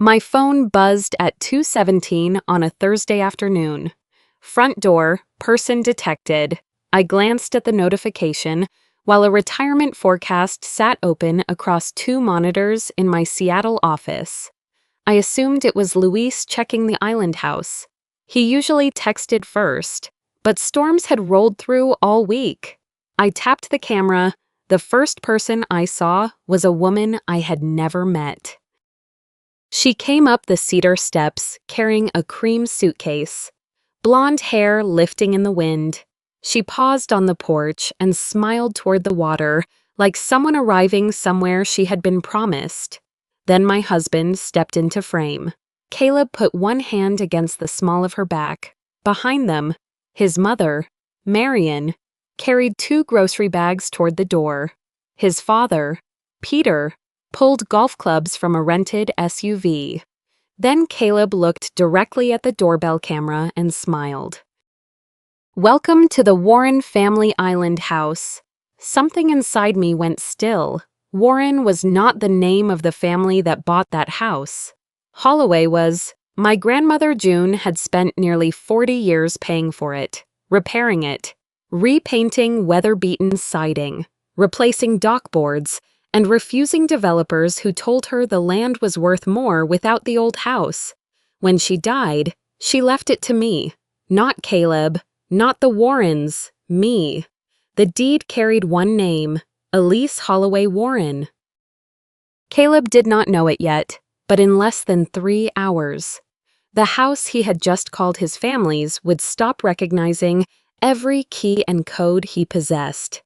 My phone buzzed at 2:17 on a Thursday afternoon. Front door, person detected. I glanced at the notification while a retirement forecast sat open across two monitors in my Seattle office. I assumed it was Luis checking the island house. He usually texted first, but storms had rolled through all week. I tapped the camera. The first person I saw was a woman I had never met. She came up the cedar steps carrying a cream suitcase, blonde hair lifting in the wind. She paused on the porch and smiled toward the water like someone arriving somewhere she had been promised. Then my husband stepped into frame. Caleb put one hand against the small of her back. Behind them, his mother, Marion, carried two grocery bags toward the door. His father, Peter, pulled golf clubs from a rented SUV. Then Caleb looked directly at the doorbell camera and smiled. "Welcome to the Warren family island house." Something inside me went still. Warren was not the name of the family that bought that house. Holloway was. My grandmother June had spent nearly 40 years paying for it, repairing it, repainting weather-beaten siding, replacing dockboards, and refusing developers who told her the land was worth more without the old house. When she died, she left it to me. Not Caleb, not the Warrens, me. The deed carried one name, Elise Holloway Warren. Caleb did not know it yet, but in less than 3 hours, the house he had just called his family's would stop recognizing every key and code he possessed.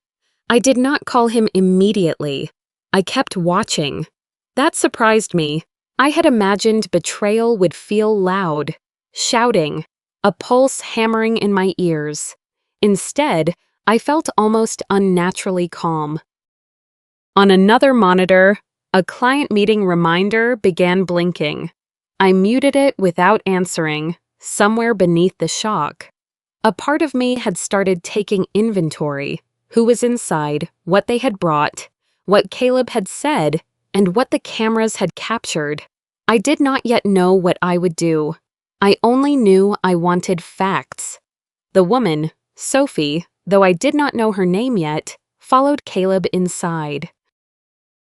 I did not call him immediately. I kept watching. That surprised me. I had imagined betrayal would feel loud, shouting, a pulse hammering in my ears. Instead, I felt almost unnaturally calm. On another monitor, a client meeting reminder began blinking. I muted it without answering, somewhere beneath the shock. A part of me had started taking inventory: who was inside, what they had brought, what Caleb had said, and what the cameras had captured. I did not yet know what I would do. I only knew I wanted facts. The woman, Sophie, though I did not know her name yet, followed Caleb inside.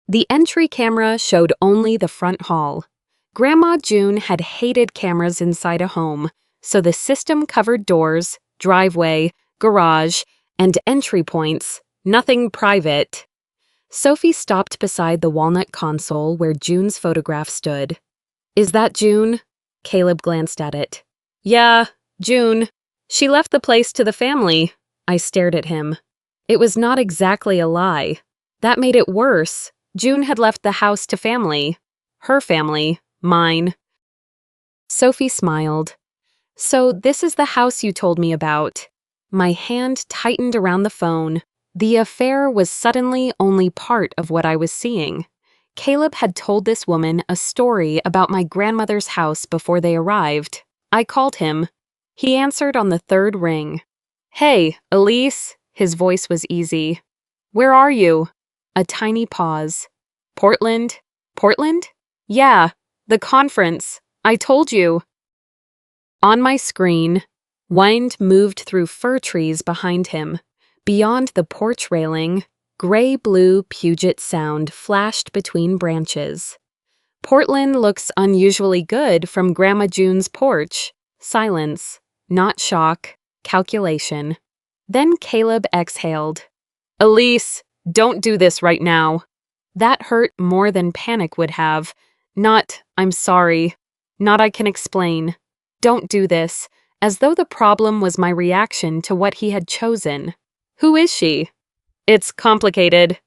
The entry camera showed only the front hall. Grandma June had hated cameras inside a home, so the system covered doors, driveway, garage, and entry points, nothing private. Sophie stopped beside the walnut console where June's photograph stood. "Is that June?" Caleb glanced at it. "Yeah, June. She left the place to the family." I stared at him. It was not exactly a lie. That made it worse. June had left the house to family. Her family, mine. Sophie smiled. "So this is the house you told me about." My hand tightened around the phone. The affair was suddenly only part of what I was seeing. Caleb had told this woman a story about my grandmother's house before they arrived. I called him. He answered on the third ring. "Hey, Elise." His voice was easy. "Where are you?" A tiny pause. "Portland?" "Portland?" "Yeah, the conference. I told you." On my screen, wind moved through fir trees behind him. Beyond the porch railing, gray-blue Puget Sound flashed between branches. "Portland looks unusually good from Grandma June's porch." Silence, not shock, calculation. Then Caleb exhaled. "Elise, don't do this right now." That hurt more than panic would have. Not, "I'm sorry." Not, "I can explain." "Don't do this," as though the problem was my reaction to what he had chosen. "Who is she?" "It's complicated."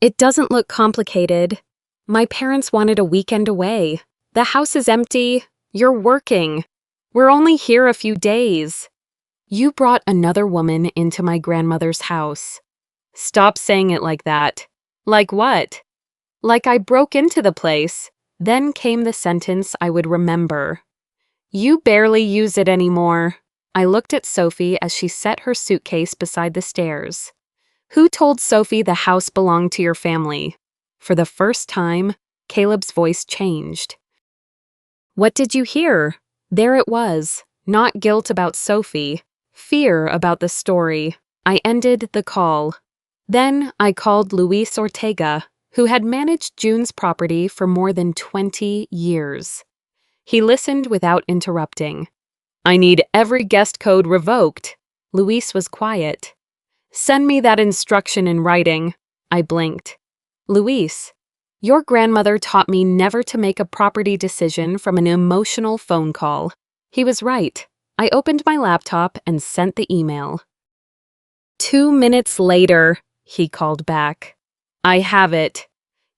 "It doesn't look complicated. My parents wanted a weekend away. The house is empty. You're working. We're only here a few days. You brought another woman into my grandmother's house." "Stop saying it like that." "Like what?" "Like I broke into the place." Then came the sentence I would remember. "You barely use it anymore." I looked at Sophie as she set her suitcase beside the stairs. "Who told Sophie the house belonged to your family?" For the first time, Caleb's voice changed. What did you hear? There it was, not guilt about Sophie, fear about the story. I ended the call. Then I called Luis Ortega, who had managed June's property for more than 20 years. He listened without interrupting. I need every guest code revoked. Luis was quiet. Send me that instruction in writing. I blinked. Luis, your grandmother taught me never to make a property decision from an emotional phone call. He was right. I opened my laptop and sent the email. 2 minutes later, he called back. I have it.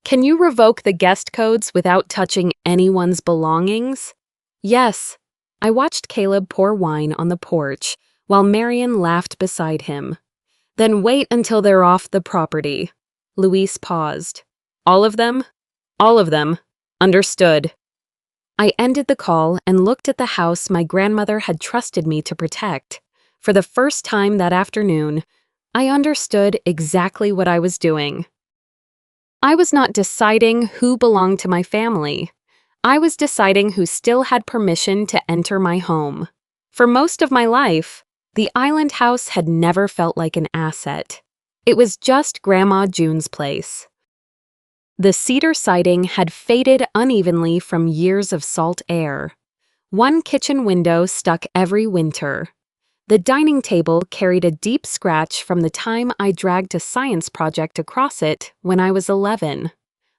Can you revoke the guest codes without touching anyone's belongings? Yes. I watched Caleb pour wine on the porch while Marion laughed beside him. Then wait until they're off the property. Luis paused. All of them? All of them. Understood. I ended the call and looked at the house my grandmother had trusted me to protect. For the first time that afternoon, I understood exactly what I was doing. I was not deciding who belonged to my family. I was deciding who still had permission to enter my home. For most of my life, the island house had never felt like an asset. It was just Grandma June's place. The cedar siding had faded unevenly from years of salt air. One kitchen window stuck every winter. The dining table carried a deep scratch from the time I dragged a science project across it when I was 11.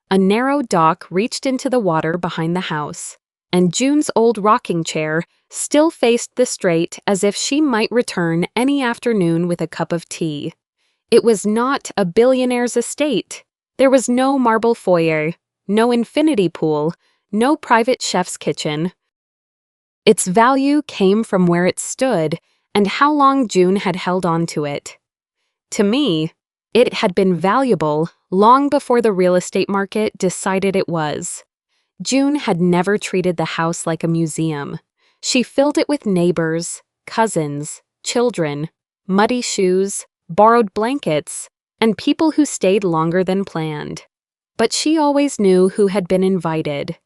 A narrow dock reached into the water behind the house, and June's old rocking chair still faced the strait as if she might return any afternoon with a cup of tea. It was not a billionaire's estate. There was no marble foyer, no infinity pool, no private chef's kitchen. Its value came from where it stood and how long June had held on to it. To me, it had been valuable long before the real estate market decided it was. June had never treated the house like a museum. She filled it with neighbors, cousins, children, muddy shoes, borrowed blankets, and people who stayed longer than planned. But she always knew who had been invited.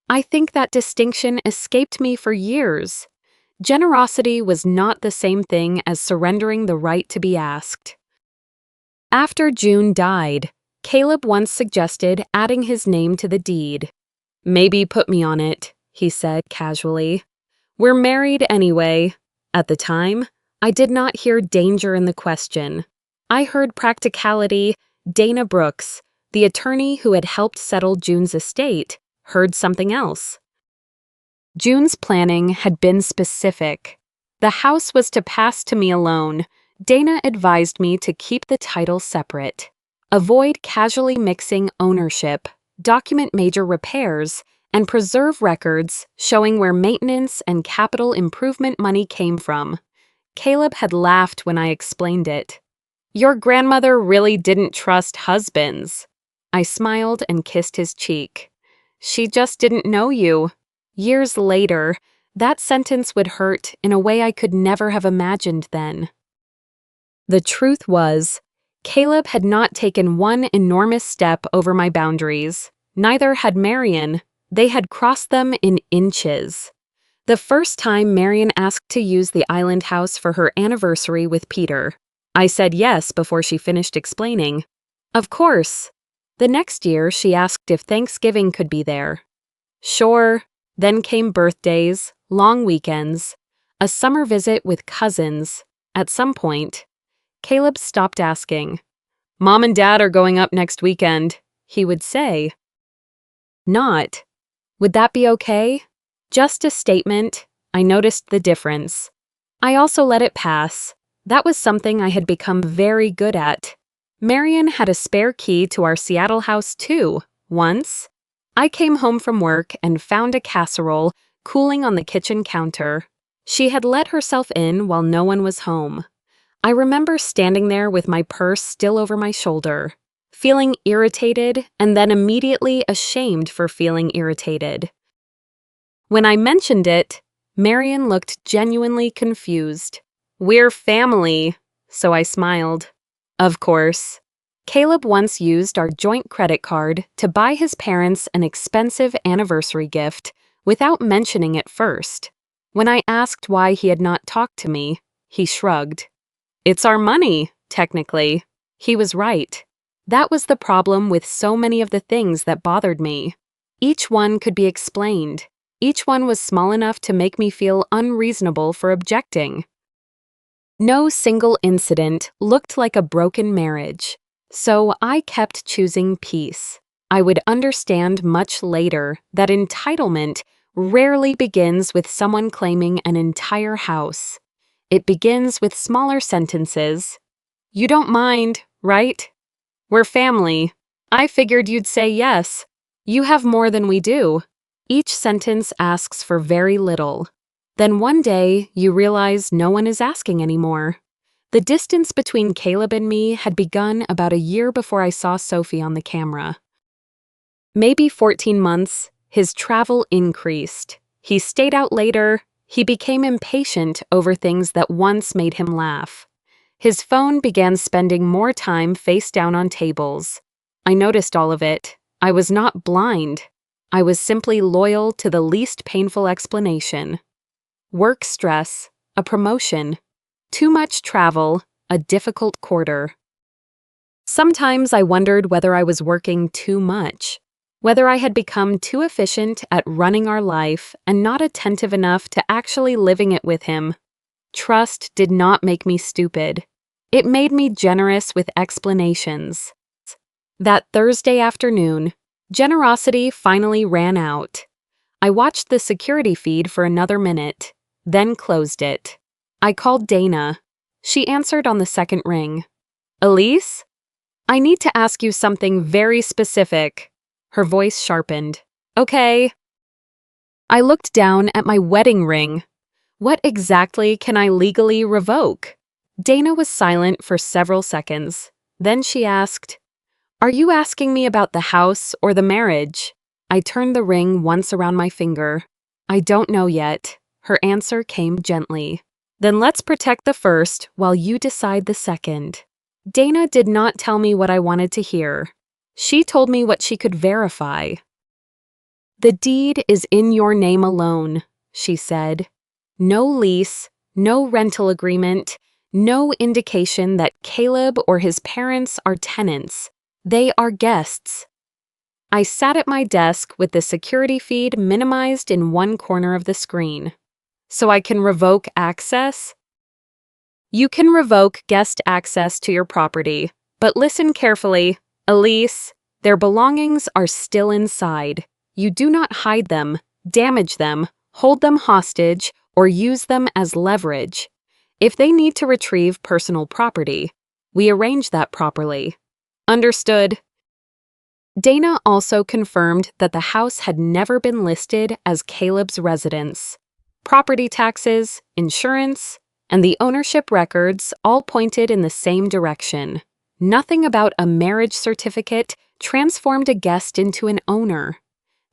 I think that distinction escaped me for years. Generosity was not the same thing as surrendering the right to be asked. After June died, Caleb once suggested adding his name to the deed. Maybe put me on it, he said casually. We're married anyway. At the time, I did not hear danger in the question. I heard practicality. Dana Brooks, the attorney who had helped settle June's estate, heard something else. June's planning had been specific. The house was to pass to me alone. Dana advised me to keep the title separate. Avoid casually mixing ownership, document major repairs, and preserve records showing where maintenance and capital improvement money came from. Caleb had laughed when I explained it. Your grandmother really didn't trust husbands. I smiled and kissed his cheek. She just didn't know you. Years later, that sentence would hurt in a way I could never have imagined then. The truth was, Caleb had not taken one enormous step over my boundaries. Neither had Marion. They had crossed them in inches. The first time Marion asked to use the island house for her anniversary with Peter, I said yes before she finished explaining. Of course. The next year, she asked if Thanksgiving could be there. Sure. Then came birthdays, long weekends, a summer visit with cousins. At some point, Caleb stopped asking. Mom and Dad are going up next weekend, he would say. Not. Would that be okay? Just a statement. I noticed the difference. I also let it pass. That was something I had become very good at. Marion had a spare key to our Seattle house too, once. I came home from work and found a casserole cooling on the kitchen counter. She had let herself in while no one was home. I remember standing there with my purse still over my shoulder, feeling irritated and then immediately ashamed for feeling irritated. When I mentioned it, Marion looked genuinely confused. We're family, so I smiled. Of course. Caleb once used our joint credit card to buy his parents an expensive anniversary gift without mentioning it first. When I asked why he had not talked to me, he shrugged. It's our money, technically. He was right. That was the problem with so many of the things that bothered me. Each one could be explained. Each one was small enough to make me feel unreasonable for objecting. No single incident looked like a broken marriage, so I kept choosing peace. I would understand much later that entitlement rarely begins with someone claiming an entire house. It begins with smaller sentences. You don't mind, right? We're family. I figured you'd say yes. You have more than we do. Each sentence asks for very little. Then one day, you realize no one is asking anymore. The distance between Caleb and me had begun about a year before I saw Sophie on the camera. Maybe 14 months, his travel increased. He stayed out later. He became impatient over things that once made him laugh. His phone began spending more time face down on tables. I noticed all of it. I was not blind. I was simply loyal to the least painful explanation. Work stress, a promotion. Too much travel, a difficult quarter. Sometimes I wondered whether I was working too much, whether I had become too efficient at running our life and not attentive enough to actually living it with him. Trust did not make me stupid. It made me generous with explanations. That Thursday afternoon, generosity finally ran out. I watched the security feed for another minute, then closed it. I called Dana. She answered on the second ring. Elise? I need to ask you something very specific. Her voice sharpened. Okay. I looked down at my wedding ring. What exactly can I legally revoke? Dana was silent for several seconds. Then she asked, Are you asking me about the house or the marriage? I turned the ring once around my finger. I don't know yet. Her answer came gently. Then let's protect the first while you decide the second. Dana did not tell me what I wanted to hear. She told me what she could verify. The deed is in your name alone, she said. No lease, no rental agreement, no indication that Caleb or his parents are tenants. They are guests. I sat at my desk with the security feed minimized in one corner of the screen. So I can revoke access? You can revoke guest access to your property, but listen carefully. Elise, their belongings are still inside. You do not hide them, damage them, hold them hostage, or use them as leverage. If they need to retrieve personal property, we arrange that properly. Understood. Dana also confirmed that the house had never been listed as Caleb's residence. Property taxes, insurance, and the ownership records all pointed in the same direction. Nothing about a marriage certificate transformed a guest into an owner.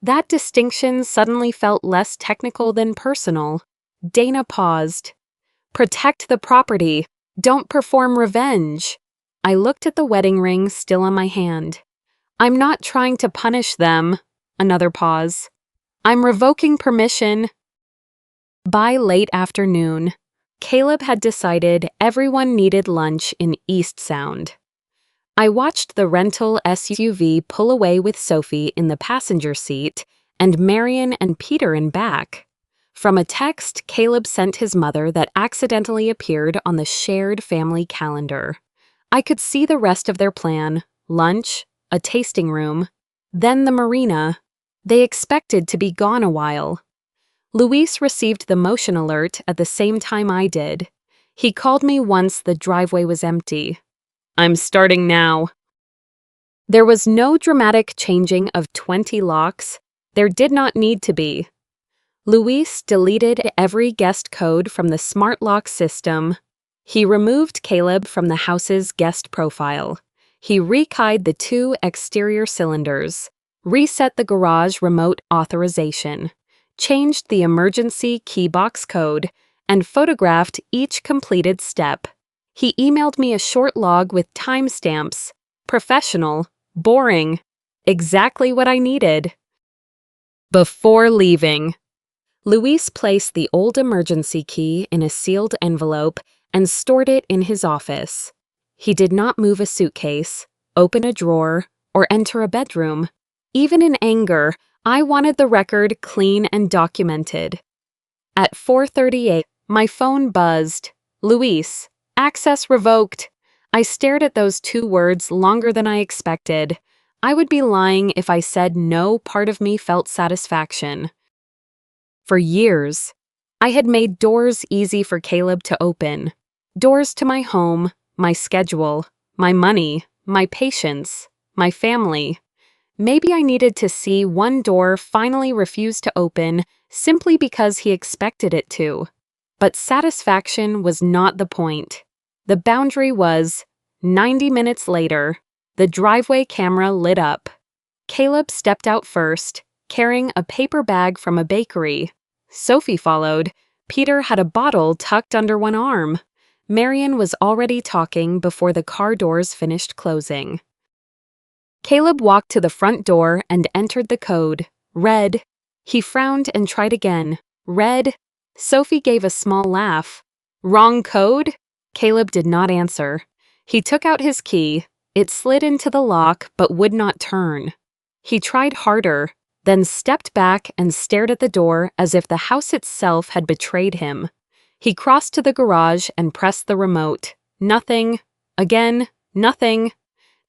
That distinction suddenly felt less technical than personal. Dana paused. Protect the property. Don't perform revenge. I looked at the wedding ring still on my hand. I'm not trying to punish them. Another pause. I'm revoking permission. By late afternoon, Caleb had decided everyone needed lunch in East Sound. I watched the rental SUV pull away with Sophie in the passenger seat and Marion and Peter in back. From a text Caleb sent his mother that accidentally appeared on the shared family calendar, I could see the rest of their plan: lunch, a tasting room, then the marina. They expected to be gone a while. Luis received the motion alert at the same time I did. He called me once the driveway was empty. I'm starting now. There was no dramatic changing of 20 locks. There did not need to be. Luis deleted every guest code from the smart lock system. He removed Caleb from the house's guest profile. He rekeyed the 2 exterior cylinders, reset the garage remote authorization, changed the emergency key box code, and photographed each completed step. He emailed me a short log with timestamps. Professional, boring, exactly what I needed. Before leaving, Luis placed the old emergency key in a sealed envelope and stored it in his office. He did not move a suitcase, open a drawer, or enter a bedroom. Even in anger, I wanted the record clean and documented. At 4:38, my phone buzzed. Luis, access revoked. I stared at those 2 words longer than I expected. I would be lying if I said no part of me felt satisfaction. For years, I had made doors easy for Caleb to open. Doors to my home, my schedule, my money, my patience, my family. Maybe I needed to see one door finally refuse to open simply because he expected it to. But satisfaction was not the point. The boundary was, 90 minutes later, the driveway camera lit up. Caleb stepped out first, carrying a paper bag from a bakery. Sophie followed. Peter had a bottle tucked under one arm. Marion was already talking before the car doors finished closing. Caleb walked to the front door and entered the code. Red. He frowned and tried again. Red. Sophie gave a small laugh. Wrong code? Caleb did not answer. He took out his key. It slid into the lock but would not turn. He tried harder, then stepped back and stared at the door as if the house itself had betrayed him. He crossed to the garage and pressed the remote. Nothing. Again, nothing.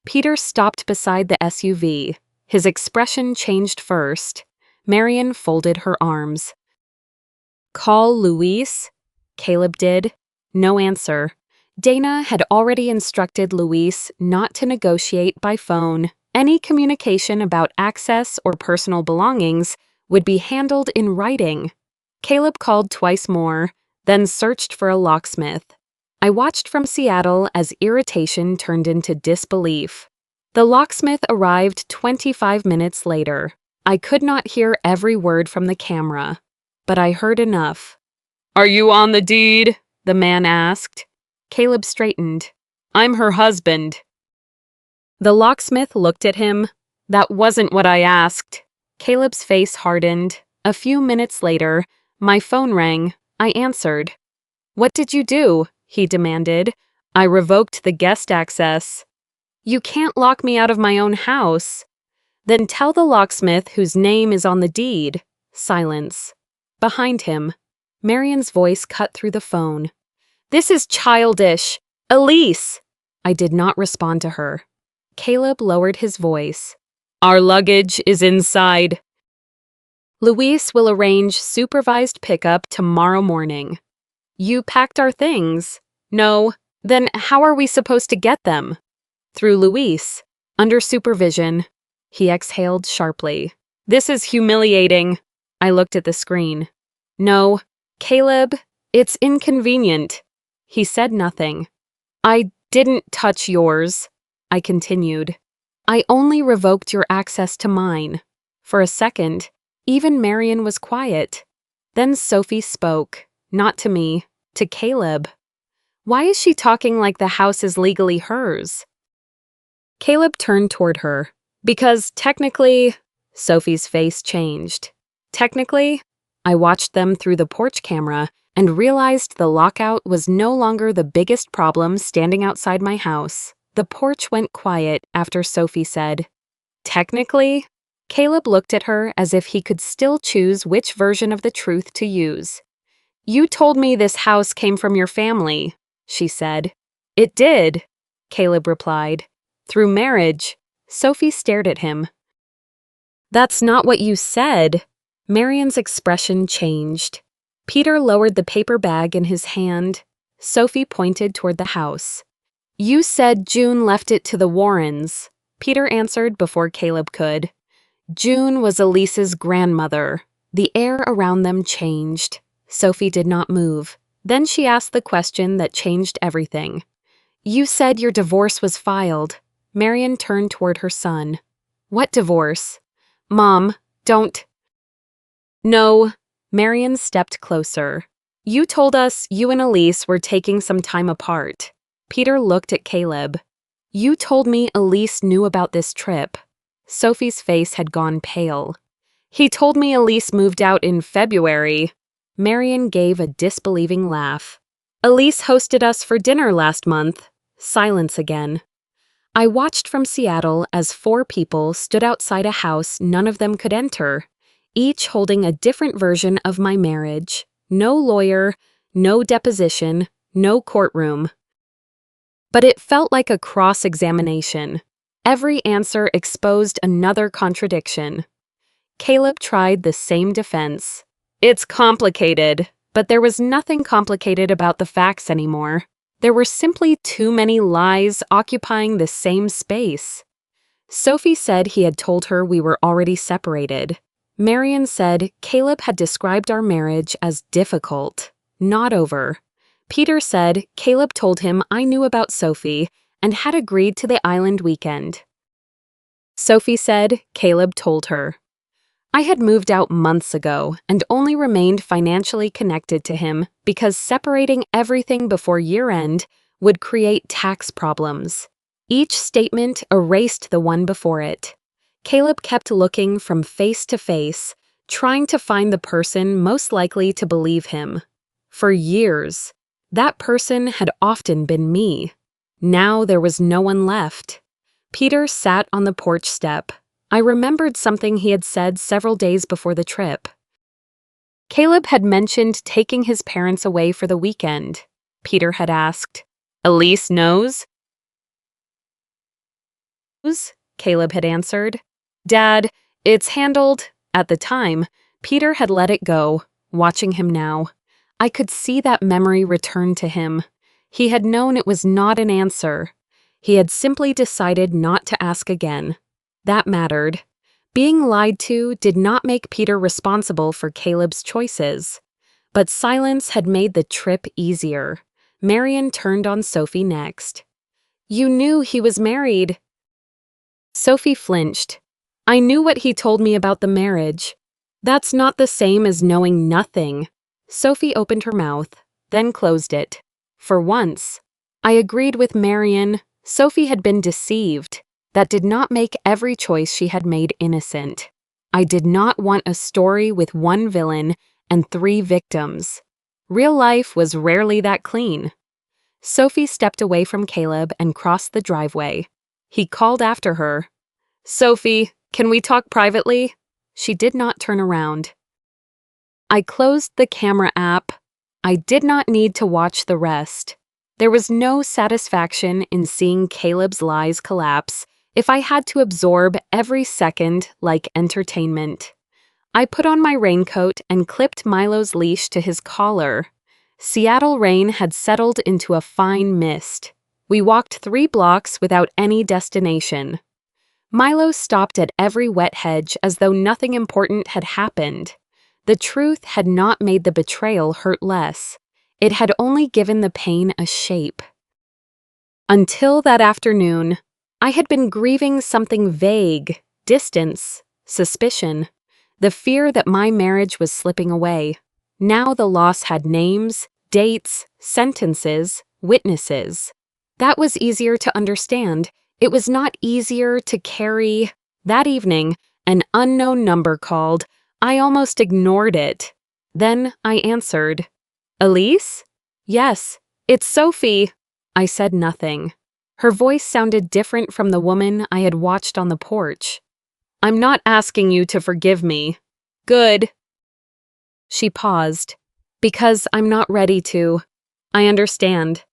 Peter stopped beside the SUV. His expression changed first. Marion folded her arms. Call Luis? Caleb did. No answer. Dana had already instructed Luis not to negotiate by phone. Any communication about access or personal belongings would be handled in writing. Caleb called twice more, then searched for a locksmith. I watched from Seattle as irritation turned into disbelief. The locksmith arrived 25 minutes later. I could not hear every word from the camera, but I heard enough. "Are you on the deed?" the man asked. Caleb straightened. "I'm her husband." The locksmith looked at him. "That wasn't what I asked." Caleb's face hardened. A few minutes later, my phone rang. I answered. "What did you do?" he demanded. "I revoked the guest access." "You can't lock me out of my own house." "Then tell the locksmith whose name is on the deed." Silence. Behind him, Marion's voice cut through the phone. "This is childish. Elise!" I did not respond to her. Caleb lowered his voice. "Our luggage is inside. Luis will arrange supervised pickup tomorrow morning." "You packed our things." "No. Then how are we supposed to get them?" "Through Luis. Under supervision." He exhaled sharply. "This is humiliating." I looked at the screen. "No. Caleb, it's inconvenient." He said nothing. "I didn't touch yours," I continued. "I only revoked your access to mine." For a second, even Marion was quiet. Then Sophie spoke, not to me, to Caleb. "Why is she talking like the house is legally hers?" Caleb turned toward her. "Because technically," Sophie's face changed. "Technically," I watched them through the porch camera and realized the lockout was no longer the biggest problem standing outside my house. The porch went quiet after Sophie said, "Technically?" Caleb looked at her as if he could still choose which version of the truth to use. "You told me this house came from your family," she said. "It did," Caleb replied. "Through marriage." Sophie stared at him. "That's not what you said." Marion's expression changed. Peter lowered the paper bag in his hand. Sophie pointed toward the house. "You said June left it to the Warrens." Peter answered before Caleb could. June was Elise's grandmother. The air around them changed. Sophie did not move. Then she asked the question that changed everything. "You said your divorce was filed." Marion turned toward her son. "What divorce?" "Mom, don't." "No." Marion stepped closer. "You told us you and Elise were taking some time apart." Peter looked at Caleb. "You told me Elise knew about this trip." Sophie's face had gone pale. He told me Elise moved out in February. Marion gave a disbelieving laugh. Elise hosted us for dinner last month. Silence again. I watched from Seattle as 4 people stood outside a house none of them could enter, each holding a different version of my marriage. No lawyer, no deposition, no courtroom. But it felt like a cross-examination. Every answer exposed another contradiction. Caleb tried the same defense. It's complicated, but there was nothing complicated about the facts anymore. There were simply too many lies occupying the same space. Sophie said he had told her we were already separated. Marion said Caleb had described our marriage as difficult, not over. Peter said Caleb told him I knew about Sophie and had agreed to the island weekend. Sophie said Caleb told her. I had moved out months ago and only remained financially connected to him because separating everything before year-end would create tax problems. Each statement erased the one before it. Caleb kept looking from face to face, trying to find the person most likely to believe him. For years, that person had often been me. Now there was no one left. Peter sat on the porch step. I remembered something he had said several days before the trip. Caleb had mentioned taking his parents away for the weekend. Peter had asked, Elise knows? Caleb had answered. Dad, it's handled. At the time, Peter had let it go, watching him now. I could see that memory return to him. He had known it was not an answer. He had simply decided not to ask again. That mattered. Being lied to did not make Peter responsible for Caleb's choices. But silence had made the trip easier. Marion turned on Sophie next. You knew he was married. Sophie flinched. I knew what he told me about the marriage. That's not the same as knowing nothing. Sophie opened her mouth, then closed it. For once, I agreed with Marion. Sophie had been deceived. That did not make every choice she had made innocent. I did not want a story with one villain and 3 victims. Real life was rarely that clean. Sophie stepped away from Caleb and crossed the driveway. He called after her. Sophie, can we talk privately? She did not turn around. I closed the camera app. I did not need to watch the rest. There was no satisfaction in seeing Caleb's lies collapse if I had to absorb every second like entertainment. I put on my raincoat and clipped Milo's leash to his collar. Seattle rain had settled into a fine mist. We walked 3 blocks without any destination. Milo stopped at every wet hedge as though nothing important had happened. The truth had not made the betrayal hurt less. It had only given the pain a shape. Until that afternoon, I had been grieving something vague, distance, suspicion, the fear that my marriage was slipping away. Now the loss had names, dates, sentences, witnesses. That was easier to understand. It was not easier to carry. That evening, an unknown number called. I almost ignored it. Then I answered. Elise? Yes, it's Sophie. I said nothing. Her voice sounded different from the woman I had watched on the porch. I'm not asking you to forgive me. Good. She paused. Because I'm not ready to. I understand.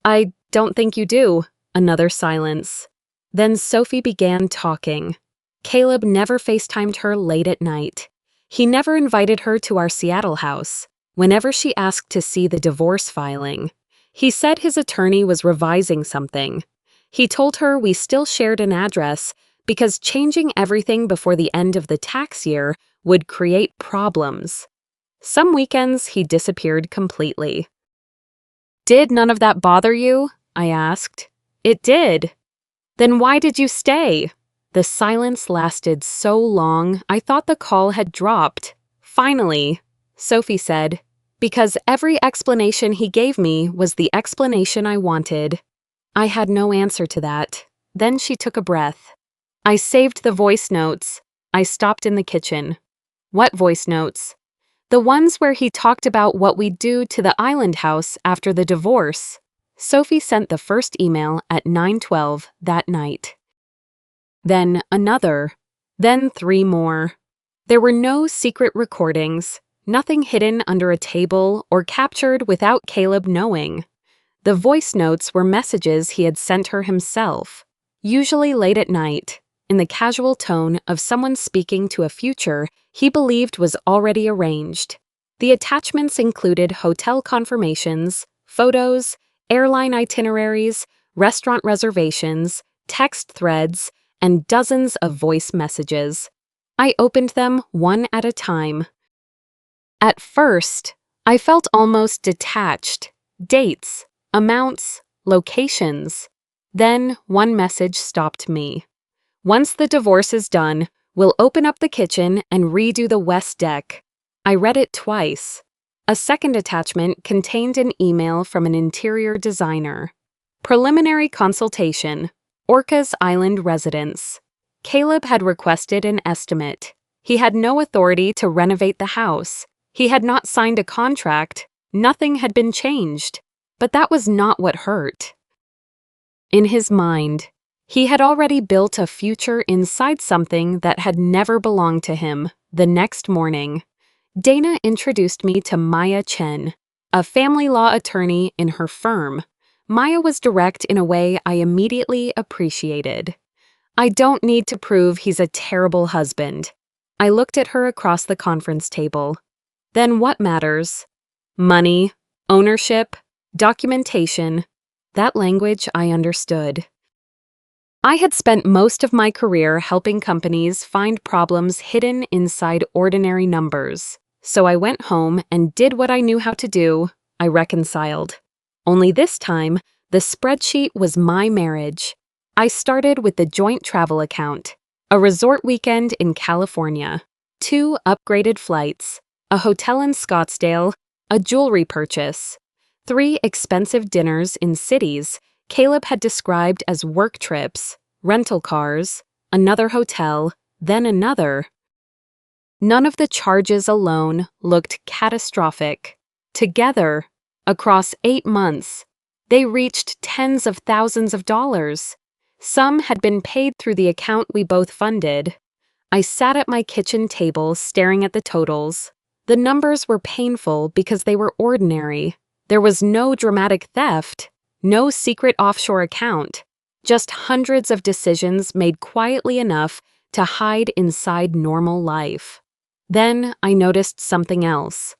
I don't think you do. Another silence. Then Sophie began talking. Caleb never FaceTimed her late at night. He never invited her to our Seattle house. Whenever she asked to see the divorce filing, he said his attorney was revising something. He told her we still shared an address because changing everything before the end of the tax year would create problems. Some weekends he disappeared completely. Did none of that bother you? I asked. It did. Then why did you stay? The silence lasted so long I thought the call had dropped. Finally, Sophie said, because every explanation he gave me was the explanation I wanted. I had no answer to that. Then she took a breath. I saved the voice notes. I stopped in the kitchen. What voice notes? The ones where he talked about what we'd do to the island house after the divorce. Sophie sent the first email at 9:12 that night. Then another. Then 3 more. There were no secret recordings, nothing hidden under a table or captured without Caleb knowing. The voice notes were messages he had sent her himself, usually late at night, in the casual tone of someone speaking to a future he believed was already arranged. The attachments included hotel confirmations, photos, airline itineraries, restaurant reservations, text threads, and dozens of voice messages. I opened them one at a time. At first, I felt almost detached. Dates, amounts, locations. Then one message stopped me. Once the divorce is done, we'll open up the kitchen and redo the west deck. I read it twice. A second attachment contained an email from an interior designer. Preliminary consultation. Orcas Island residence. Caleb had requested an estimate. He had no authority to renovate the house. He had not signed a contract. Nothing had been changed. But that was not what hurt. In his mind, he had already built a future inside something that had never belonged to him. The next morning, Dana introduced me to Maya Chen, a family law attorney in her firm. Maya was direct in a way I immediately appreciated. I don't need to prove he's a terrible husband. I looked at her across the conference table. Then what matters? Money, ownership, documentation. That language I understood. I had spent most of my career helping companies find problems hidden inside ordinary numbers. So I went home and did what I knew how to do. I reconciled. Only this time, the spreadsheet was my marriage. I started with the joint travel account, a resort weekend in California, 2 upgraded flights, a hotel in Scottsdale, a jewelry purchase, 3 expensive dinners in cities Caleb had described as work trips, rental cars, another hotel, then another. None of the charges alone looked catastrophic. Together, across 8 months, they reached tens of thousands of dollars. Some had been paid through the account we both funded. I sat at my kitchen table staring at the totals. The numbers were painful because they were ordinary. There was no dramatic theft, no secret offshore account, just hundreds of decisions made quietly enough to hide inside normal life. Then I noticed something else.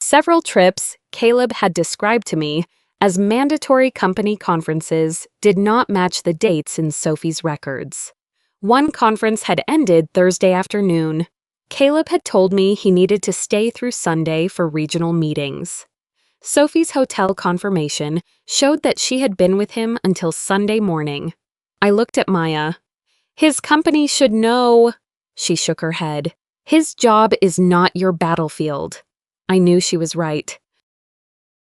Several trips Caleb had described to me as mandatory company conferences did not match the dates in Sophie's records. One conference had ended Thursday afternoon. Caleb had told me he needed to stay through Sunday for regional meetings. Sophie's hotel confirmation showed that she had been with him until Sunday morning. I looked at Maya. His company should know. She shook her head. His job is not your battlefield. I knew she was right.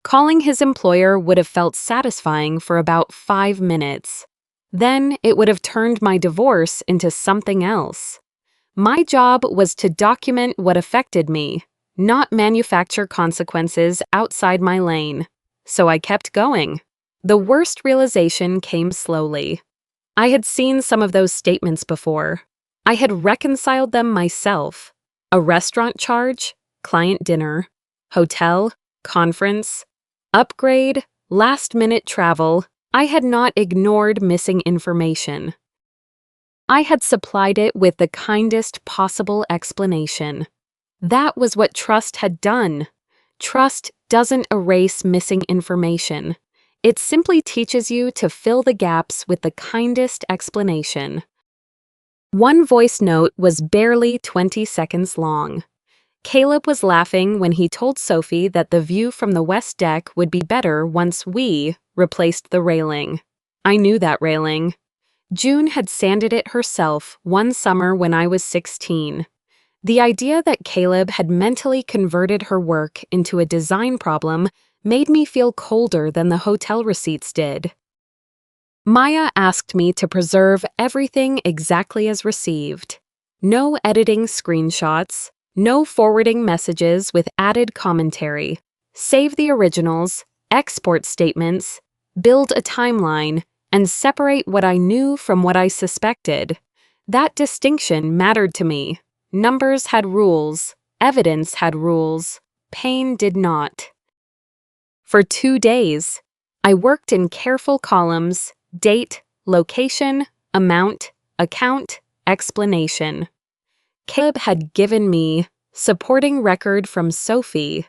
Calling his employer would have felt satisfying for about 5 minutes. Then it would have turned my divorce into something else. My job was to document what affected me, not manufacture consequences outside my lane. So I kept going. The worst realization came slowly. I had seen some of those statements before. I had reconciled them myself. A restaurant charge, client dinner, hotel, conference, upgrade, last-minute travel. I had not ignored missing information. I had supplied it with the kindest possible explanation. That was what trust had done. Trust doesn't erase missing information. It simply teaches you to fill the gaps with the kindest explanation. One voice note was barely 20 seconds long. Caleb was laughing when he told Sophie that the view from the west deck would be better once we replaced the railing. I knew that railing. June had sanded it herself one summer when I was 16. The idea that Caleb had mentally converted her work into a design problem made me feel colder than the hotel receipts did. Maya asked me to preserve everything exactly as received. No editing screenshots, no forwarding messages with added commentary. Save the originals, export statements, build a timeline, and separate what I knew from what I suspected. That distinction mattered to me. Numbers had rules, evidence had rules, pain did not. For 2 days, I worked in careful columns: date, location, amount, account, explanation. Caleb had given me supporting record from Sophie.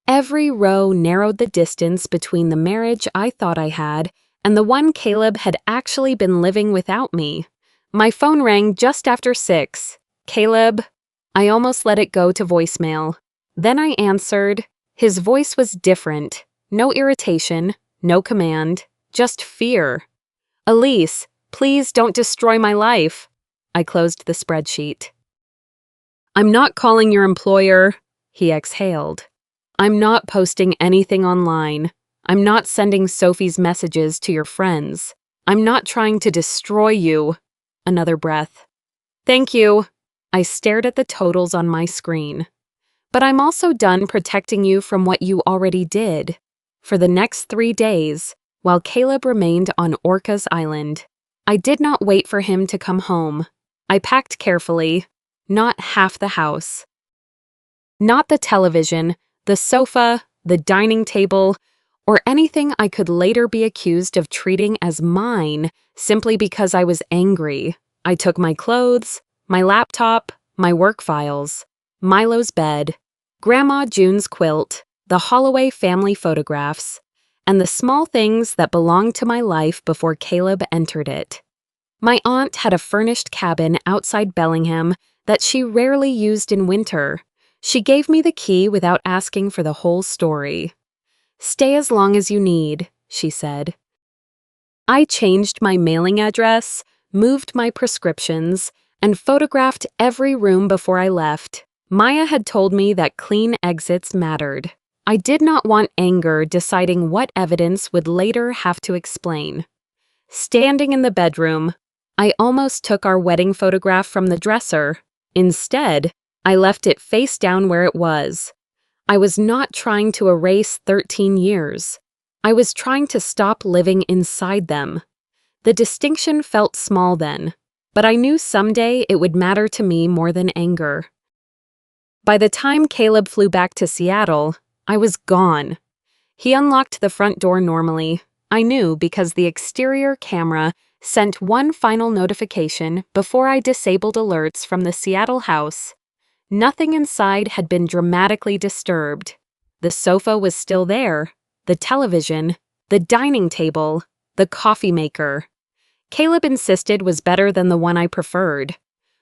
Every row narrowed the distance between the marriage I thought I had and the one Caleb had actually been living without me. My phone rang just after 6. Caleb. I almost let it go to voicemail. Then I answered. His voice was different. No irritation, no command, just fear. Elise, please don't destroy my life. I closed the spreadsheet. I'm not calling your employer, he exhaled. I'm not posting anything online. I'm not sending Sophie's messages to your friends. I'm not trying to destroy you. Another breath. Thank you. I stared at the totals on my screen. But I'm also done protecting you from what you already did. For the next 3 days, while Caleb remained on Orcas Island, I did not wait for him to come home. I packed carefully, not half the house. Not the television, the sofa, the dining table, or anything I could later be accused of treating as mine simply because I was angry. I took my clothes, my laptop, my work files, Milo's bed, Grandma June's quilt, the Holloway family photographs, and the small things that belonged to my life before Caleb entered it. My aunt had a furnished cabin outside Bellingham that she rarely used in winter. She gave me the key without asking for the whole story. Stay as long as you need, she said. I changed my mailing address, moved my prescriptions, and photographed every room before I left. Maya had told me that clean exits mattered. I did not want anger deciding what evidence would later have to explain. Standing in the bedroom, I almost took our wedding photograph from the dresser. Instead, I left it face down where it was. I was not trying to erase 13 years. I was trying to stop living inside them. The distinction felt small then, but I knew someday it would matter to me more than anger. By the time Caleb flew back to Seattle, I was gone. He unlocked the front door normally. I knew because the exterior camera sent one final notification before I disabled alerts from the Seattle house. Nothing inside had been dramatically disturbed. The sofa was still there, the television, the dining table, the coffee maker. Caleb insisted was better than the one I preferred.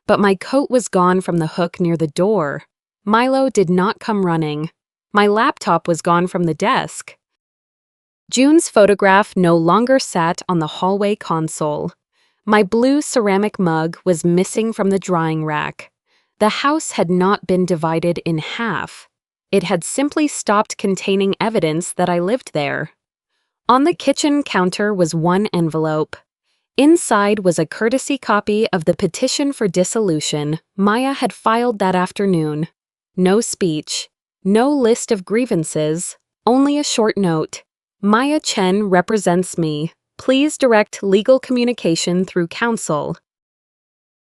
But my coat was gone from the hook near the door. Milo did not come running. My laptop was gone from the desk. June's photograph no longer sat on the hallway console. My blue ceramic mug was missing from the drying rack. The house had not been divided in half. It had simply stopped containing evidence that I lived there. On the kitchen counter was one envelope. Inside was a courtesy copy of the petition for dissolution Maya had filed that afternoon. No speech, no list of grievances, only a short note. Maya Chen represents me. Please direct legal communication through counsel.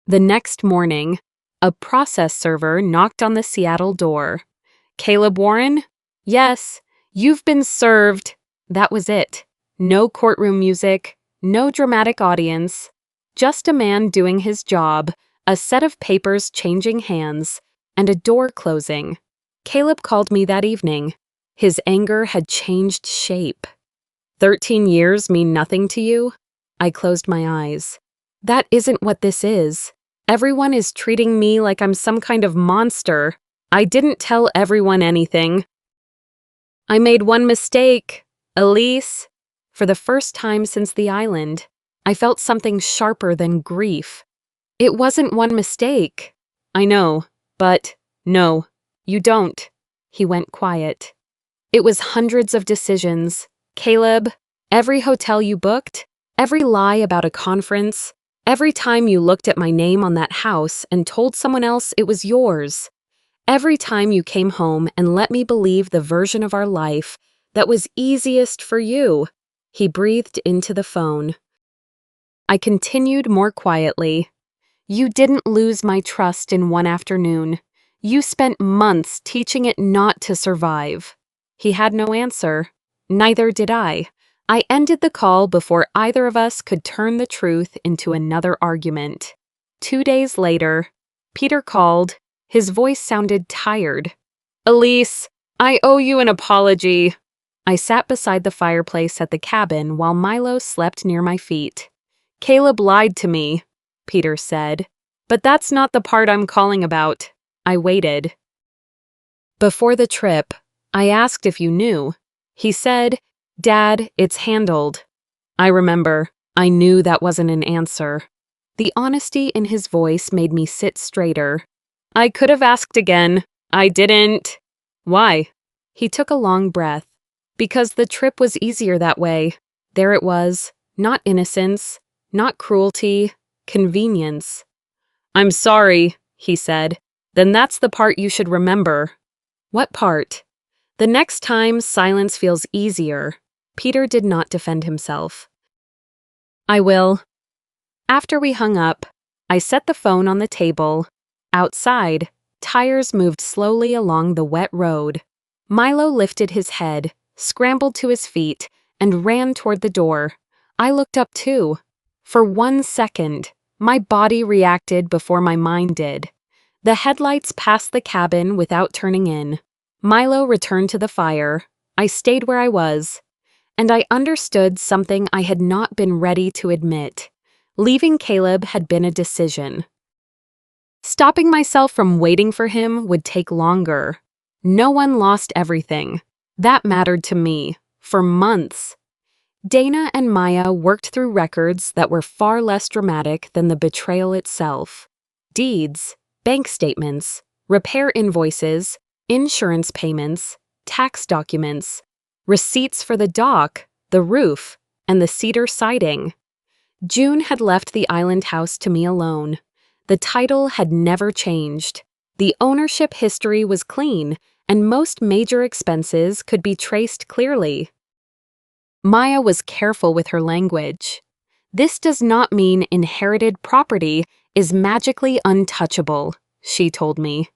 The next morning, a process server knocked on the Seattle door. Caleb Warren? Yes, you've been served. That was it. No courtroom music, no dramatic audience. Just a man doing his job, a set of papers changing hands, and a door closing. Caleb called me that evening. His anger had changed shape. 13 years mean nothing to you? I closed my eyes. That isn't what this is. Everyone is treating me like I'm some kind of monster. I didn't tell everyone anything. I made one mistake. Elise. For the first time since the island, I felt something sharper than grief. It wasn't one mistake. I know, but no, you don't. He went quiet. It was hundreds of decisions. Caleb, every hotel you booked, every lie about a conference, Every time you looked at my name on that house and told someone else it was yours. Every time you came home and let me believe the version of our life that was easiest for you." He breathed into the phone. I continued more quietly. "You didn't lose my trust in one afternoon. You spent months teaching it not to survive." He had no answer. Neither did I. I ended the call before either of us could turn the truth into another argument. 2 days later, Peter called. His voice sounded tired. "Elise, I owe you an apology." I sat beside the fireplace at the cabin while Milo slept near my feet. "Caleb lied to me," Peter said. "But that's not the part I'm calling about." I waited. "Before the trip, I asked if you knew. He said, 'Dad, it's handled.'" I remember. I knew that wasn't an answer. The honesty in his voice made me sit straighter. "I could have asked again. I didn't." "Why?" He took a long breath. "Because the trip was easier that way. There it was. Not innocence, not cruelty, convenience." "I'm sorry," he said. "Then that's the part you should remember." "What part?" "The next time silence feels easier." Peter did not defend himself. "I will." After we hung up, I set the phone on the table. Outside, tires moved slowly along the wet road. Milo lifted his head, scrambled to his feet, and ran toward the door. I looked up too. For 1 second, my body reacted before my mind did. The headlights passed the cabin without turning in. Milo returned to the fire. I stayed where I was. And I understood something I had not been ready to admit. Leaving Caleb had been a decision. Stopping myself from waiting for him would take longer. No one lost everything. That mattered to me, for months. Dana and Maya worked through records that were far less dramatic than the betrayal itself. Deeds, bank statements, repair invoices, insurance payments, tax documents, receipts for the dock, the roof, and the cedar siding. June had left the island house to me alone. The title had never changed. The ownership history was clean, and most major expenses could be traced clearly. Maya was careful with her language. "This does not mean inherited property is magically untouchable," she told me.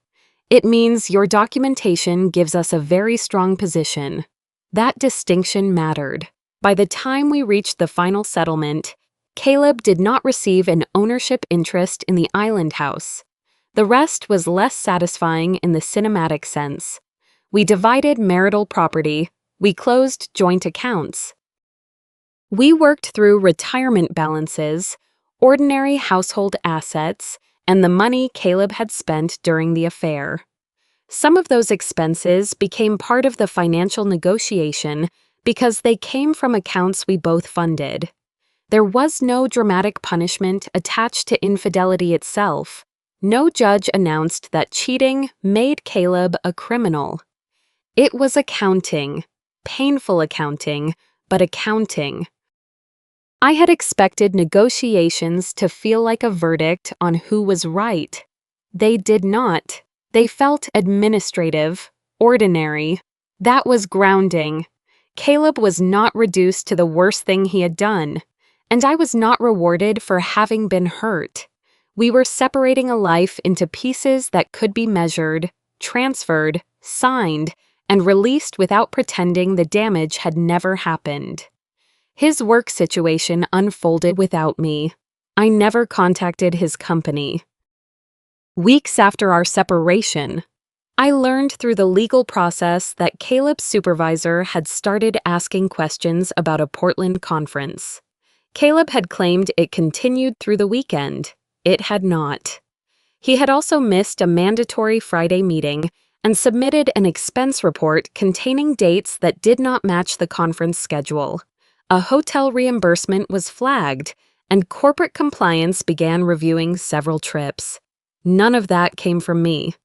"It means your documentation gives us a very strong position." That distinction mattered. By the time we reached the final settlement, Caleb did not receive an ownership interest in the island house. The rest was less satisfying in the cinematic sense. We divided marital property. We closed joint accounts. We worked through retirement balances, ordinary household assets, and the money Caleb had spent during the affair. Some of those expenses became part of the financial negotiation because they came from accounts we both funded. There was no dramatic punishment attached to infidelity itself. No judge announced that cheating made Caleb a criminal. It was accounting, painful accounting, but accounting. I had expected negotiations to feel like a verdict on who was right. They did not. They felt administrative, ordinary. That was grounding. Caleb was not reduced to the worst thing he had done, and I was not rewarded for having been hurt. We were separating a life into pieces that could be measured, transferred, signed, and released without pretending the damage had never happened. His work situation unfolded without me. I never contacted his company. Weeks after our separation, I learned through the legal process that Caleb's supervisor had started asking questions about a Portland conference. Caleb had claimed it continued through the weekend. It had not. He had also missed a mandatory Friday meeting and submitted an expense report containing dates that did not match the conference schedule. A hotel reimbursement was flagged, and corporate compliance began reviewing several trips. None of that came from me.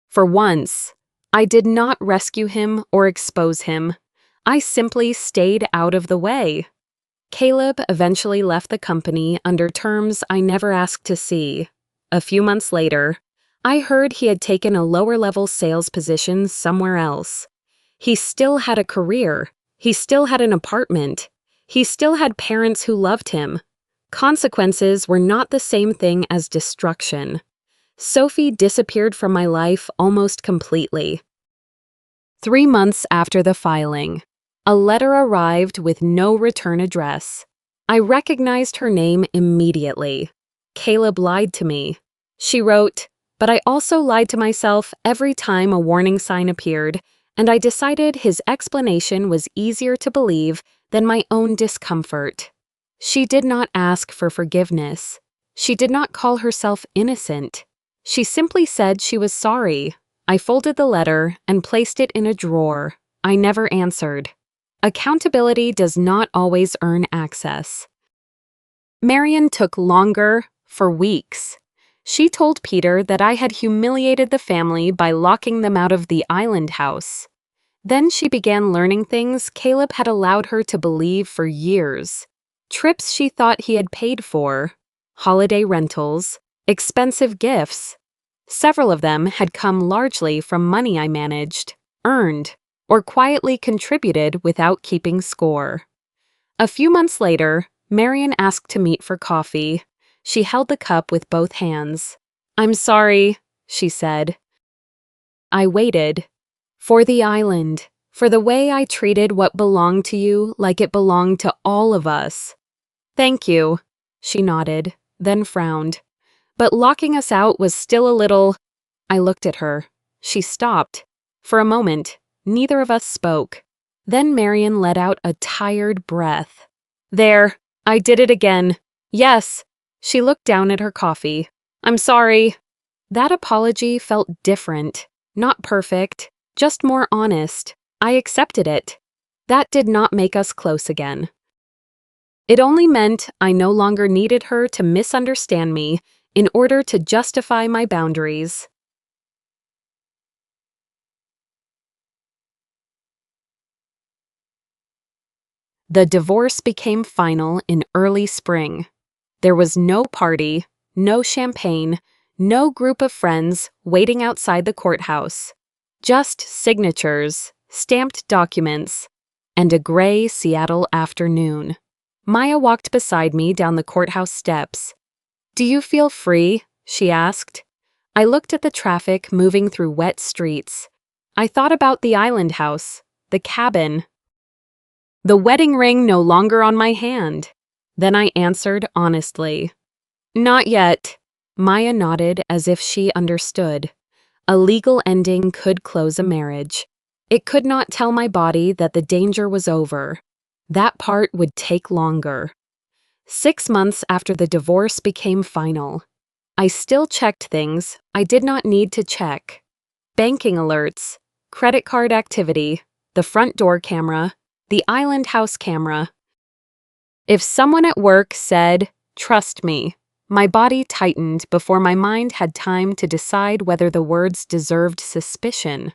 For once, I did not rescue him or expose him. I simply stayed out of the way. Caleb eventually left the company under terms I never asked to see. A few months later, I heard he had taken a lower-level sales position somewhere else. He still had a career. He still had an apartment. He still had parents who loved him. Consequences were not the same thing as destruction. Sophie disappeared from my life almost completely. 3 months after the filing, a letter arrived with no return address. I recognized her name immediately. Caleb lied to me. She wrote, but I also lied to myself every time a warning sign appeared, and I decided his explanation was easier to believe than my own discomfort. She did not ask for forgiveness. She did not call herself innocent. She simply said she was sorry. I folded the letter and placed it in a drawer. I never answered. Accountability does not always earn access. Marion took longer, for weeks. She told Peter that I had humiliated the family by locking them out of the island house. Then she began learning things Caleb had allowed her to believe for years. Trips she thought he had paid for, holiday rentals, expensive gifts. Several of them had come largely from money I managed, earned, or quietly contributed without keeping score. A few months later, Marion asked to meet for coffee. She held the cup with both hands. "I'm sorry," she said. I waited. For the island, for the way I treated what belonged to you like it belonged to all of us. "Thank you," she nodded, then frowned. "But locking us out was still a little—" I looked at her. She stopped. For a moment, neither of us spoke. Then Marion let out a tired breath. "There, I did it again. Yes." She looked down at her coffee. "I'm sorry." That apology felt different. Not perfect, just more honest. I accepted it. That did not make us close again. It only meant I no longer needed her to misunderstand me in order to justify my boundaries. The divorce became final in early spring. There was no party, no champagne, no group of friends waiting outside the courthouse. Just signatures, stamped documents, and a gray Seattle afternoon. Maya walked beside me down the courthouse steps. "Do you feel free?" she asked. I looked at the traffic moving through wet streets. I thought about the island house, the cabin, the wedding ring no longer on my hand. Then I answered honestly. "Not yet." Maya nodded as if she understood. A legal ending could close a marriage. It could not tell my body that the danger was over. That part would take longer. 6 months after the divorce became final, I still checked things I did not need to check. Banking alerts, credit card activity, the front door camera, the island house camera. If someone at work said, "Trust me," my body tightened before my mind had time to decide whether the words deserved suspicion.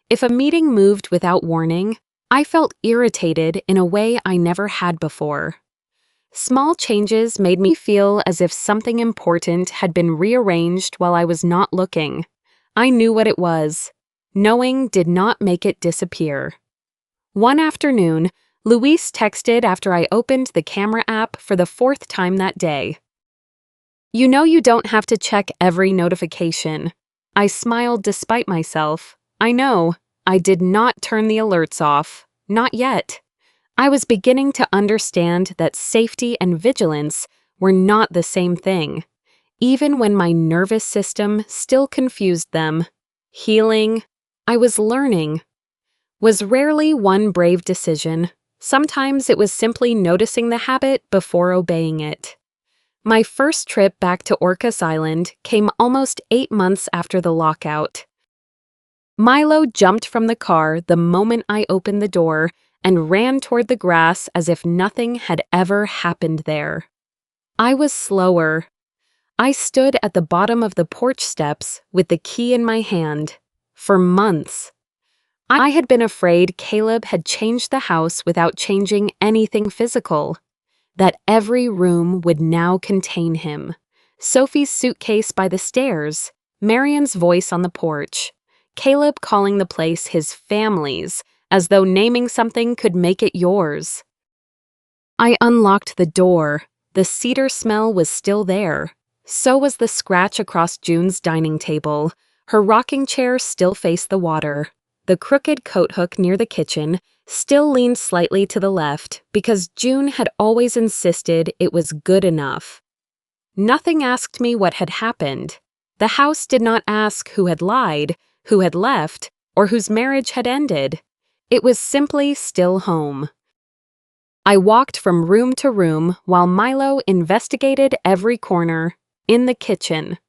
If a meeting moved without warning, I felt irritated in a way I never had before. Small changes made me feel as if something important had been rearranged while I was not looking. I knew what it was. Knowing did not make it disappear. One afternoon, Luis texted after I opened the camera app for the 4th time that day. "You know you don't have to check every notification." I smiled despite myself. I know. I did not turn the alerts off. Not yet. I was beginning to understand that safety and vigilance were not the same thing, even when my nervous system still confused them. Healing, I was learning, was rarely one brave decision. Sometimes it was simply noticing the habit before obeying it. My first trip back to Orcas Island came almost 8 months after the lockout. Milo jumped from the car the moment I opened the door and ran toward the grass as if nothing had ever happened there. I was slower. I stood at the bottom of the porch steps with the key in my hand. For months, I had been afraid Caleb had changed the house without changing anything physical. that every room would now contain him. Sophie's suitcase by the stairs, Marian's voice on the porch, Caleb calling the place his family's, as though naming something could make it yours. I unlocked the door. The cedar smell was still there. So was the scratch across June's dining table. Her rocking chair still faced the water. The crooked coat hook near the kitchen still leaned slightly to the left because June had always insisted it was good enough. Nothing asked me what had happened. The house did not ask who had lied, who had left, or whose marriage had ended. It was simply still home. I walked from room to room while Milo investigated every corner. In the kitchen,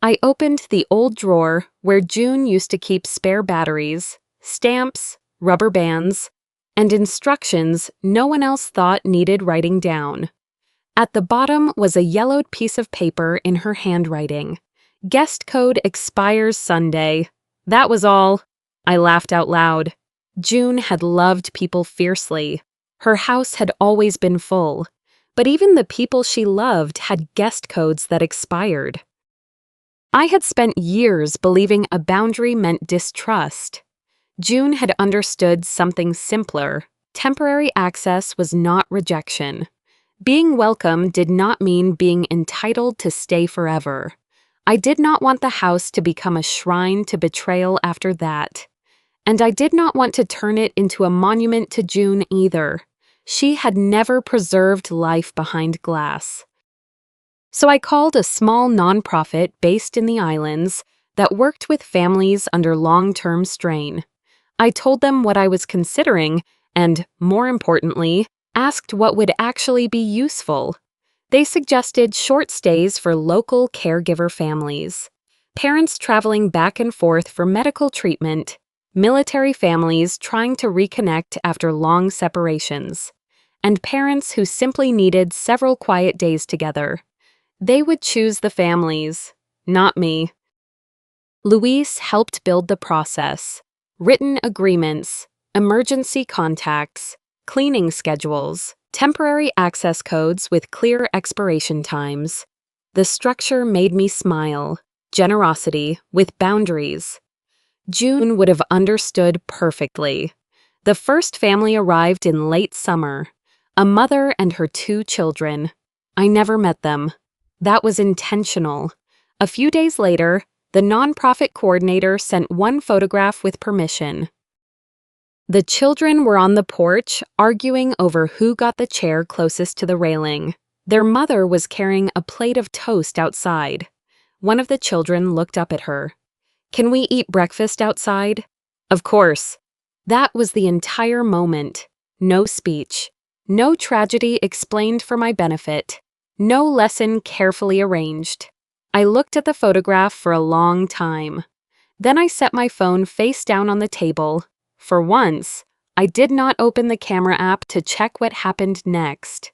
I opened the old drawer where June used to keep spare batteries, stamps, rubber bands, and instructions no one else thought needed writing down. At the bottom was a yellowed piece of paper in her handwriting. Guest code expires Sunday. That was all. I laughed out loud. June had loved people fiercely. Her house had always been full. But even the people she loved had guest codes that expired. I had spent years believing a boundary meant distrust. June had understood something simpler. Temporary access was not rejection. Being welcome did not mean being entitled to stay forever. I did not want the house to become a shrine to betrayal after that. And I did not want to turn it into a monument to June either. She had never preserved life behind glass. So I called a small nonprofit based in the islands that worked with families under long-term strain. I told them what I was considering and, more importantly, asked what would actually be useful. They suggested short stays for local caregiver families, parents traveling back and forth for medical treatment, military families trying to reconnect after long separations, and parents who simply needed several quiet days together. They would choose the families, not me. Louise helped build the process. Written agreements, emergency contacts, cleaning schedules, temporary access codes with clear expiration times. The structure made me smile. Generosity with boundaries. June would have understood perfectly. The first family arrived in late summer. A mother and her 2 children. I never met them. That was intentional. A few days later, the nonprofit coordinator sent one photograph with permission. The children were on the porch, arguing over who got the chair closest to the railing. Their mother was carrying a plate of toast outside. One of the children looked up at her. "Can we eat breakfast outside?" Of course. That was the entire moment. No speech. No tragedy explained for my benefit. No lesson carefully arranged. I looked at the photograph for a long time. Then I set my phone face down on the table. For once, I did not open the camera app to check what happened next.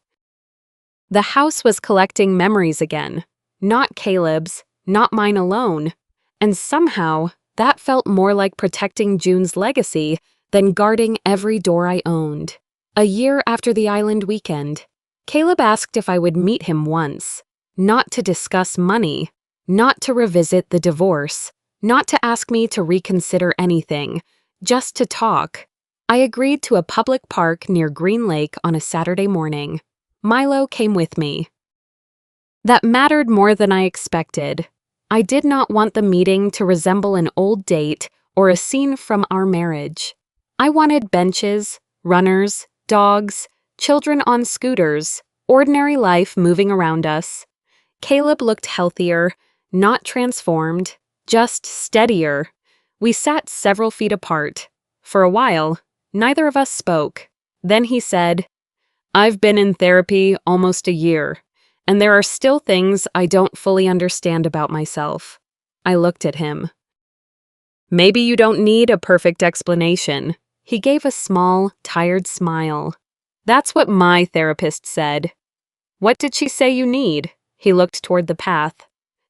The house was collecting memories again. Not Caleb's, not mine alone. And somehow, that felt more like protecting June's legacy than guarding every door I owned. A year after the island weekend, Caleb asked if I would meet him once. Not to discuss money, not to revisit the divorce, not to ask me to reconsider anything, just to talk. I agreed to a public park near Green Lake on a Saturday morning. Milo came with me. That mattered more than I expected. I did not want the meeting to resemble an old date or a scene from our marriage. I wanted benches, runners, dogs, children on scooters, ordinary life moving around us. Caleb looked healthier, not transformed, just steadier. We sat several feet apart. For a while, neither of us spoke. Then he said, "I've been in therapy almost a year, and there are still things I don't fully understand about myself." I looked at him. "Maybe you don't need a perfect explanation." He gave a small, tired smile. "That's what my therapist said." "What did she say you need?" He looked toward the path.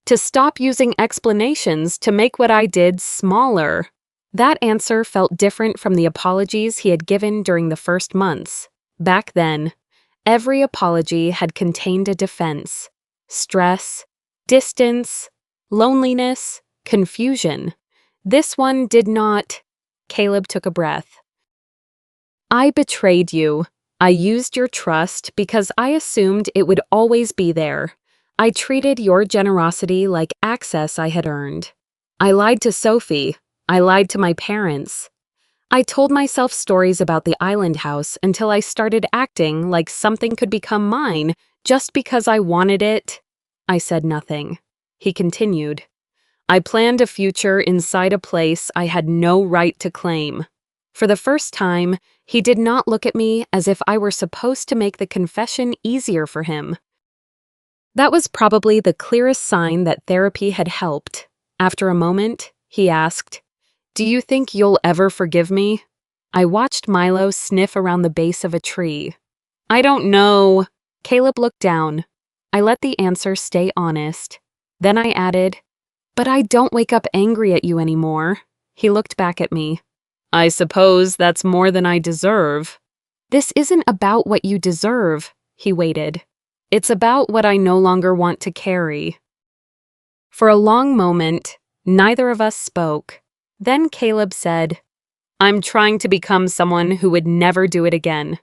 "To stop using explanations to make what I did smaller." That answer felt different from the apologies he had given during the first months. Back then, Every apology had contained a defense: stress, distance, loneliness, confusion. This one did not. Caleb took a breath. I betrayed you. I used your trust because I assumed it would always be there. I treated your generosity like access I had earned. I lied to Sophie. I lied to my parents. I told myself stories about the island house until I started acting like something could become mine just because I wanted it. I said nothing. He continued. I planned a future inside a place I had no right to claim. For the first time, he did not look at me as if I were supposed to make the confession easier for him. That was probably the clearest sign that therapy had helped. After a moment, he asked, Do you think you'll ever forgive me? I watched Milo sniff around the base of a tree. I don't know. Caleb looked down. I let the answer stay honest. Then I added, But I don't wake up angry at you anymore. He looked back at me. I suppose that's more than I deserve. This isn't about what you deserve, he waited. It's about what I no longer want to carry. For a long moment, neither of us spoke. Then Caleb said, I'm trying to become someone who would never do it again.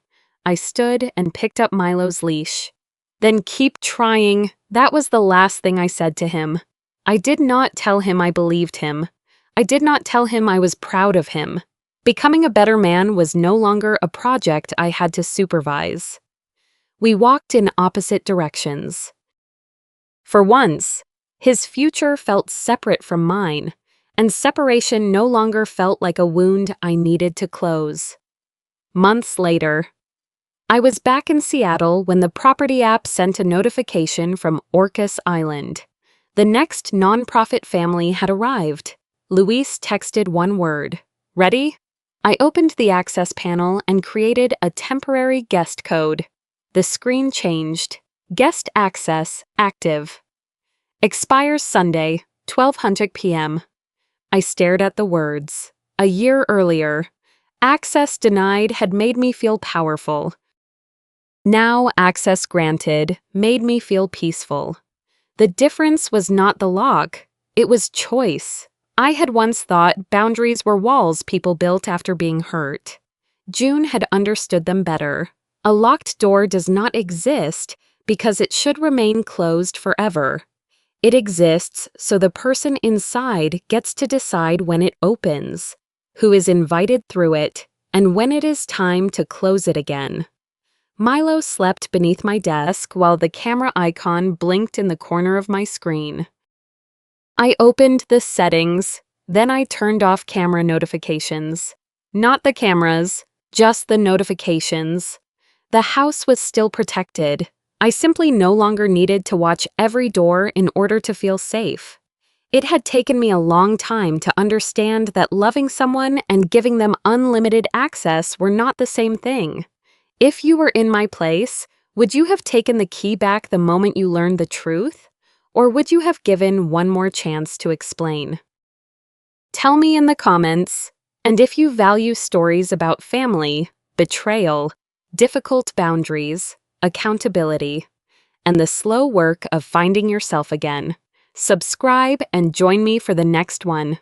I stood and picked up Milo's leash. Then keep trying. That was the last thing I said to him. I did not tell him I believed him. I did not tell him I was proud of him. Becoming a better man was no longer a project I had to supervise. We walked in opposite directions. For once, his future felt separate from mine, and separation no longer felt like a wound I needed to close. Months later, I was back in Seattle when the property app sent a notification from Orcas Island. The next nonprofit family had arrived. Luis texted one word, Ready? I opened the access panel and created a temporary guest code. The screen changed. Guest access active. Expires Sunday, 12:00 p.m. I stared at the words. A year earlier, access denied had made me feel powerful. Now access granted made me feel peaceful. The difference was not the lock, it was choice. I had once thought boundaries were walls people built after being hurt. June had understood them better. A locked door does not exist because it should remain closed forever. It exists so the person inside gets to decide when it opens, who is invited through it, and when it is time to close it again. Milo slept beneath my desk while the camera icon blinked in the corner of my screen. I opened the settings, then I turned off camera notifications. Not the cameras, just the notifications. The house was still protected. I simply no longer needed to watch every door in order to feel safe. It had taken me a long time to understand that loving someone and giving them unlimited access were not the same thing. If you were in my place, would you have taken the key back the moment you learned the truth? Or would you have given one more chance to explain? Tell me in the comments, and if you value stories about family, betrayal, difficult boundaries, accountability, and the slow work of finding yourself again, subscribe and join me for the next one.